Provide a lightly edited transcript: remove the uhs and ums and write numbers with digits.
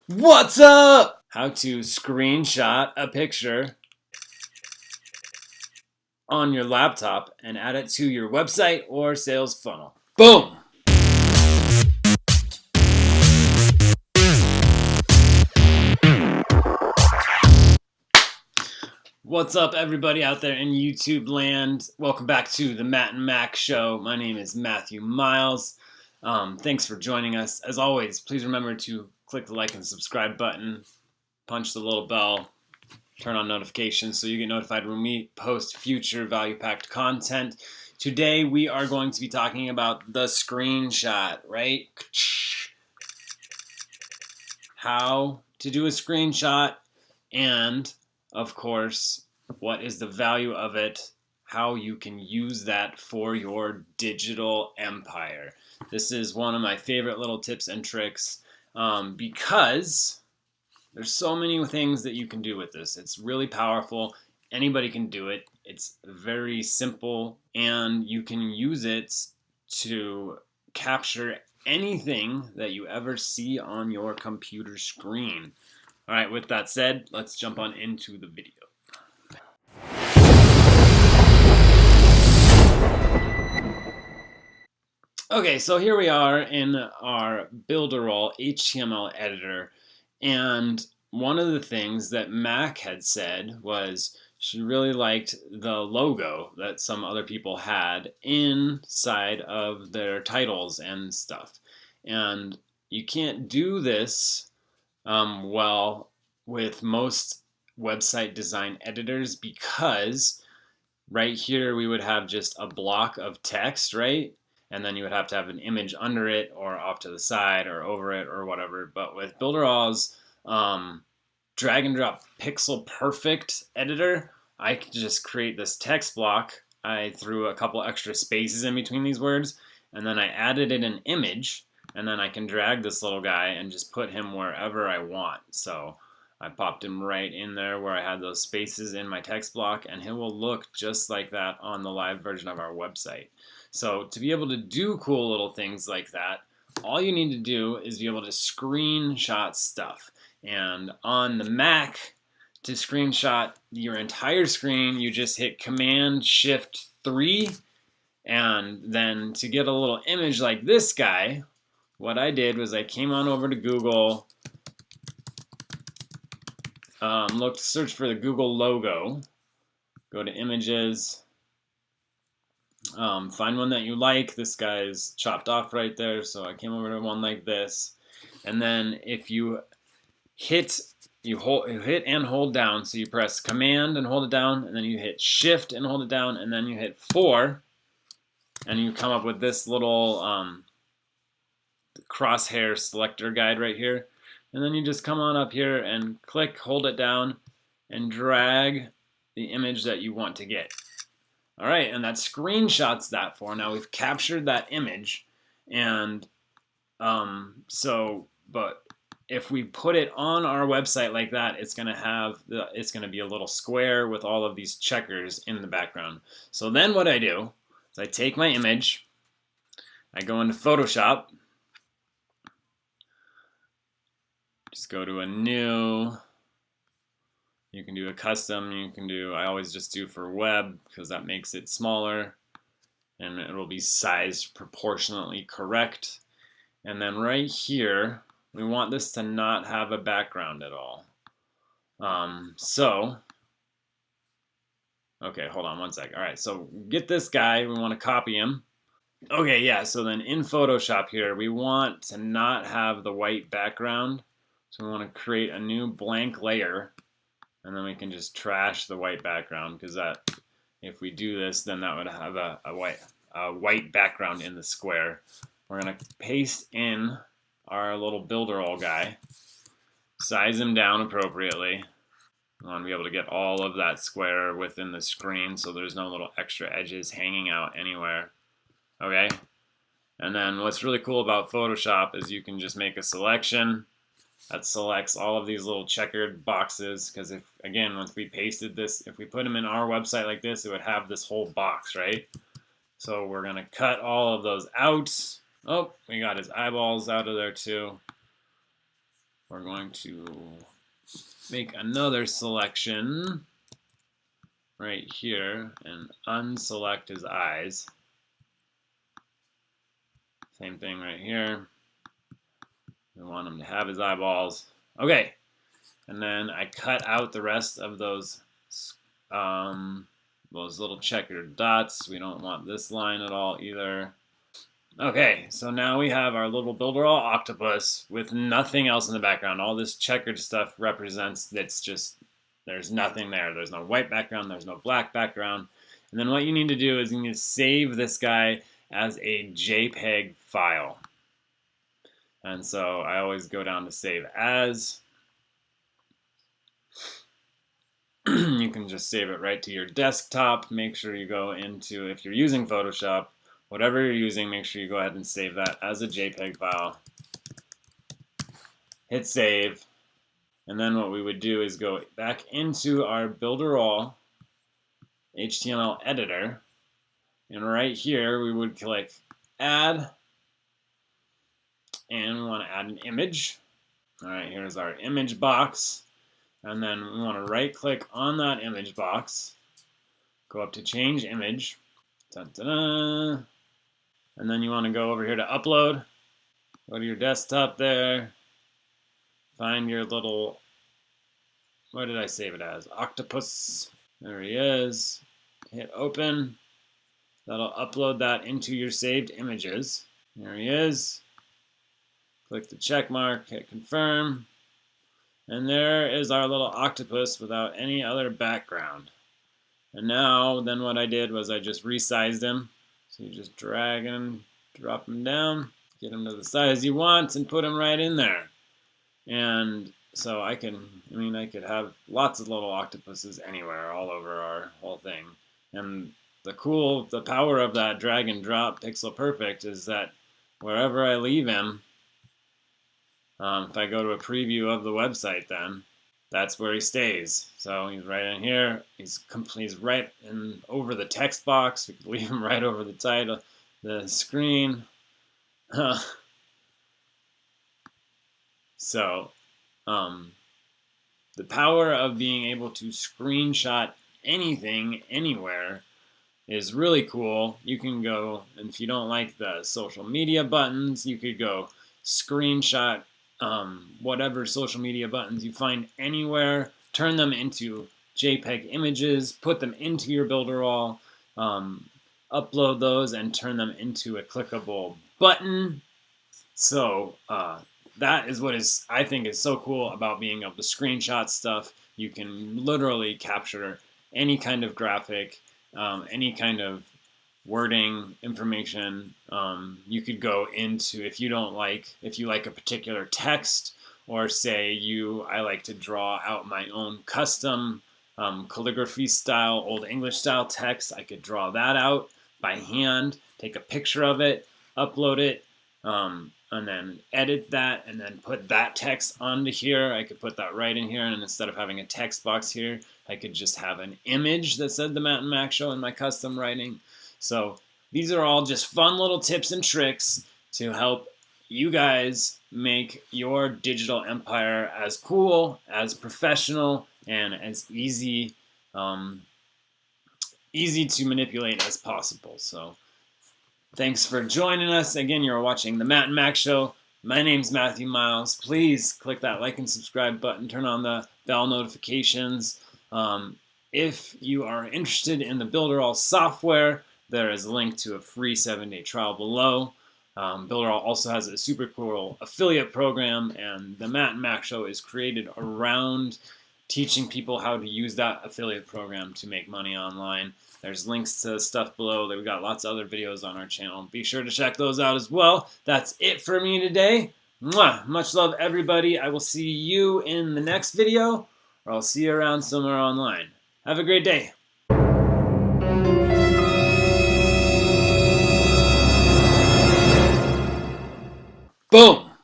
What's up? How to screenshot a picture on your laptop and add it to your website or sales funnel. Boom! What's up, everybody out there in YouTube land? Welcome back to the Matt and Mack Show. My name is Matthew Miles. Thanks for joining us. As always, please remember to click the like and subscribe button, punch the little bell, turn on notifications so you get notified when we post future value-packed content. Today we are going to be talking about the screenshot, right? How to do a screenshot, and of course, what is the value of it, how you can use that for your digital empire. This is one of my favorite little tips and tricks because there's so many things that you can do with this. It's really powerful. Anybody can do it. It's very simple, and you can use it to capture anything that you ever see on your computer screen. All right, with that said, let's jump on into the video. Okay, so here we are in our Builderall HTML editor, and one of the things that Mack had said was she really liked the logo that some other people had inside of their titles and stuff. And you can't do this well with most website design editors, because right here we would have just a block of text, right? And then you would have to have an image under it or off to the side or over it or whatever. But with Builderall's drag and drop pixel perfect editor, I could just create this text block. I threw a couple extra spaces in between these words, and then I added in an image, and then I can drag this little guy and just put him wherever I want. So I popped him right in there where I had those spaces in my text block, and he will look just like that on the live version of our website. So to be able to do cool little things like that, all you need to do is be able to screenshot stuff. And on the Mac, to screenshot your entire screen, you just hit Command-Shift-3, and then to get a little image like this guy, what I did was I came on over to Google, search for the Google logo, go to images, find one that you like. This guy's chopped off right there, so I came over to one like this. And then if you hit and hold down, so you press Command and hold it down, and then you hit Shift and hold it down, and then you hit 4, and you come up with this little crosshair selector guide right here. And then you just come on up here and click, hold it down, and drag the image that you want to get. All right, and that screenshots that for. Now we've captured that image, and but if we put it on our website like that, it's gonna be a little square with all of these checkers in the background. So then what I do is I take my image, I go into Photoshop, just go to a new. You can do a custom, I always just do for web because that makes it smaller and it will be sized proportionately correct. And then right here, we want this to not have a background at all. Okay, hold on one sec. All right, so get this guy, we want to copy him. Okay, yeah, so then in Photoshop here, we want to not have the white background. So we want to create a new blank layer. And then we can just trash the white background, because if we do this, then that would have a white background in the square. We're going to paste in our little Builderall guy, size him down appropriately. We want to be able to get all of that square within the screen so there's no little extra edges hanging out anywhere. Okay? And then what's really cool about Photoshop is you can just make a selection that selects all of these little checkered boxes, because if we pasted this, if we put them in our website like this, it would have this whole box, right? So we're going to cut all of those out. Oh, we got his eyeballs out of there too. we're going to make another selection right here and unselect his eyes. Same thing right here. We want him to have his eyeballs. Okay, and then I cut out the rest of those little checkered dots. We don't want this line at all either. Okay, so now we have our little Builderall octopus with nothing else in the background. All this checkered stuff represents that's just, there's nothing there. There's no white background, there's no black background. And then what you need to do is you need to save this guy as a JPEG file. And so I always go down to save as. You can just save it right to your desktop. Make sure you go into, if you're using Photoshop, whatever you're using, make sure you go ahead and save that as a JPEG file. Hit save. And then what we would do is go back into our Builderall HTML editor. And right here, we would click add. And we want to add an image. All right, here's our image box. And then we want to right click on that image box. Go up to change image. Da-da-da. And then you want to go over here to upload. Go to your desktop there. Find your little, what did I save it as? Octopus. There he is. Hit open. That'll upload that into your saved images. There he is. Click the check mark, hit confirm. And there is our little octopus without any other background. And now, then what I did was I just resized him. So you just drag him, drop him down, get him to the size you want, and put him right in there. And so I could have lots of little octopuses anywhere, all over our whole thing. And the power of that drag and drop pixel perfect is that wherever I leave him, if I go to a preview of the website, then that's where he stays. So he's right in here. He's right in over the text box. We can leave him right over the title, the screen. So the power of being able to screenshot anything, anywhere, is really cool. You can go, and if you don't like the social media buttons, you could go screenshot whatever social media buttons you find anywhere, turn them into JPEG images, put them into your Builderall, upload those, and turn them into a clickable button. So that is what I think is so cool about being able to screenshot stuff. You can literally capture any kind of graphic, any kind of wording, information. You could go into, if you like a particular text, or say I like to draw out my own custom calligraphy style, Old English style text, I could draw that out by hand, take a picture of it, upload it, and then edit that, and then put that text onto here. I could put that right in here, and instead of having a text box here, I could just have an image that said The Matt and Mack Show in my custom writing. So these are all just fun little tips and tricks to help you guys make your digital empire as cool, as professional, and as easy to manipulate as possible. So thanks for joining us. Again, you're watching The Matt and Mack Show. My name's Matthew Miles. Please click that like and subscribe button. Turn on the bell notifications. If you are interested in the Builderall software, there is a link to a free 7-day trial below. Builderall also has a super cool affiliate program, and the Matt and Mack Show is created around teaching people how to use that affiliate program to make money online. There's links to stuff below. We've got lots of other videos on our channel. Be sure to check those out as well. That's it for me today. Mwah! Much love, everybody. I will see you in the next video, or I'll see you around somewhere online. Have a great day. Boom!